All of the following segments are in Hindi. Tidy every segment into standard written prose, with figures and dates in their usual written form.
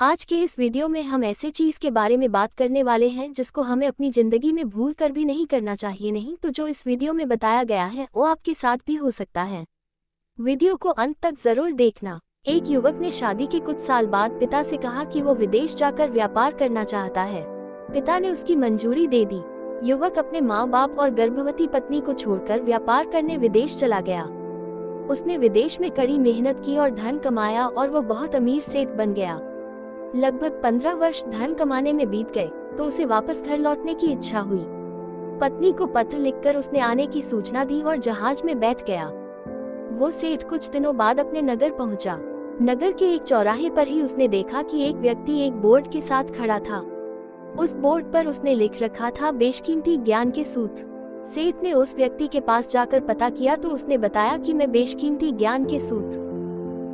आज के इस वीडियो में हम ऐसे चीज के बारे में बात करने वाले हैं जिसको हमें अपनी जिंदगी में भूल कर भी नहीं करना चाहिए। नहीं तो जो इस वीडियो में बताया गया है वो आपके साथ भी हो सकता है। वीडियो को अंत तक जरूर देखना। एक युवक ने शादी के कुछ साल बाद पिता से कहा कि वो विदेश जाकर व्यापार करना चाहता है। पिता ने उसकी मंजूरी दे दी। युवक अपने माँ बाप और गर्भवती पत्नी को छोड़कर व्यापार करने विदेश चला गया। उसने विदेश में कड़ी मेहनत की और धन कमाया और वो बहुत अमीर सेठ बन गया। लगभग 15 वर्ष धन कमाने में बीत गए तो उसे वापस घर लौटने की इच्छा हुई। पत्नी को पत्र लिखकर उसने आने की सूचना दी और जहाज में बैठ गया। वो सेठ कुछ दिनों बाद अपने नगर पहुंचा। नगर के एक चौराहे पर ही उसने देखा कि एक व्यक्ति एक बोर्ड के साथ खड़ा था। उस बोर्ड पर उसने लिख रखा था बेशकीमती ज्ञान के सूत्र। सेठ ने उस व्यक्ति के पास जाकर पता किया तो उसने बताया कि मैं बेशकीमती ज्ञान के सूत्र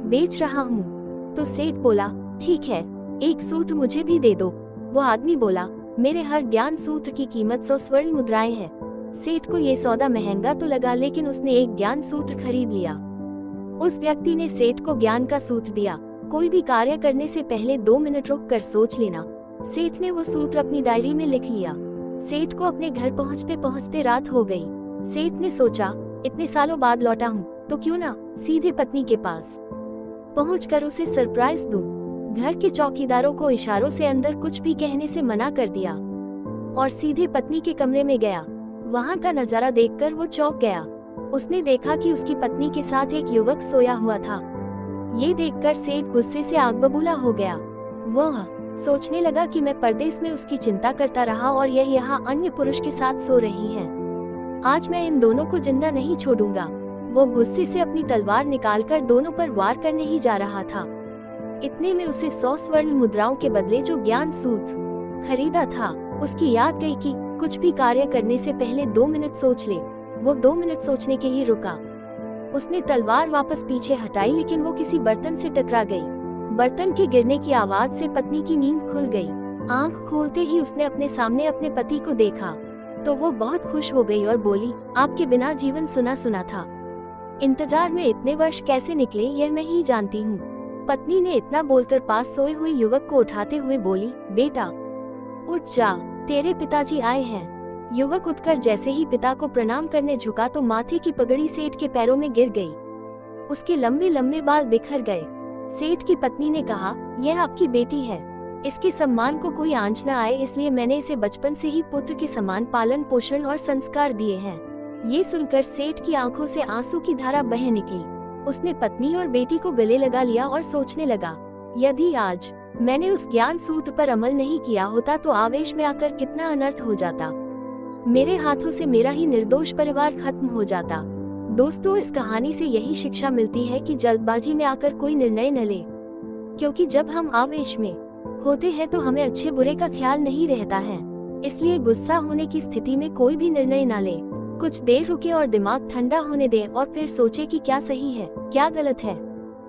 बेच रहा हूँ। तो सेठ बोला, ठीक है, एक सूत्र मुझे भी दे दो। वो आदमी बोला, मेरे हर ज्ञान सूत्र की कीमत 100 स्वर्ण मुद्राएं हैं। सेठ को ये सौदा महंगा तो लगा लेकिन उसने एक ज्ञान सूत्र खरीद लिया। उस व्यक्ति ने सेठ को ज्ञान का सूत्र दिया, कोई भी कार्य करने से पहले 2 मिनट रुक कर सोच लेना। सेठ ने वो सूत्र अपनी डायरी में लिख लिया। सेठ को अपने घर पहुँचते पहुँचते रात हो गई। सेठ ने सोचा, इतने सालों बाद लौटा हूँ तो क्यों ना सीधे पत्नी के पास पहुँचकर उसे सरप्राइज दूं। घर के चौकीदारों को इशारों से अंदर कुछ भी कहने से मना कर दिया और सीधे पत्नी के कमरे में गया। वहां का नजारा देखकर वो चौंक गया। उसने देखा कि उसकी पत्नी के साथ एक युवक सोया हुआ था। ये देखकर सेठ गुस्से से आग बबूला हो गया। वह सोचने लगा कि मैं परदेश में उसकी चिंता करता रहा और यह यहाँ अन्य पुरुष के साथ सो रही है। आज मैं इन दोनों को जिंदा नहीं छोड़ूंगा। वो गुस्से से अपनी तलवार निकालकर दोनों पर वार करने ही जा रहा था। इतने में उसे 100 स्वर्ण मुद्राओं के बदले जो ज्ञान सूत्र खरीदा था उसकी याद गई कि कुछ भी कार्य करने से पहले 2 मिनट सोच ले। वो 2 मिनट सोचने के लिए रुका। उसने तलवार वापस पीछे हटाई लेकिन वो किसी बर्तन से टकरा गई। बर्तन के गिरने की आवाज से पत्नी की नींद खुल गई। आंख खोलते ही उसने अपने सामने अपने पति को देखा तो वो बहुत खुश हो गई और बोली, आपके बिना जीवन सुना सुना था। इंतजार में इतने वर्ष कैसे निकले यह मैं ही जानती हूँ। पत्नी ने इतना बोलकर पास सोए हुए युवक को उठाते हुए बोली, बेटा उठ जा, तेरे पिताजी आए हैं। युवक उठकर जैसे ही पिता को प्रणाम करने झुका तो माथे की पगड़ी सेठ के पैरों में गिर गई। उसके लंबे लंबे बाल बिखर गए। सेठ की पत्नी ने कहा, यह आपकी बेटी है, इसके सम्मान को कोई आंच न आए इसलिए मैंने इसे बचपन से ही पुत्र के समान पालन पोषण और संस्कार दिए हैं। ये सुनकर सेठ की आंखों से आंसू की धारा बह निकली। उसने पत्नी और बेटी को गले लगा लिया और सोचने लगा, यदि आज मैंने उस ज्ञान सूत्र पर अमल नहीं किया होता तो आवेश में आकर कितना अनर्थ हो जाता। मेरे हाथों से मेरा ही निर्दोष परिवार खत्म हो जाता। दोस्तों, इस कहानी से यही शिक्षा मिलती है कि जल्दबाजी में आकर कोई निर्णय न ले, क्योंकि जब हम आवेश में होते हैं तो हमें अच्छे बुरे का ख्याल नहीं रहता है। इसलिए गुस्सा होने की स्थिति में कोई भी निर्णय न ले। कुछ देर रुके और दिमाग ठंडा होने दें और फिर सोचे कि क्या सही है क्या गलत है।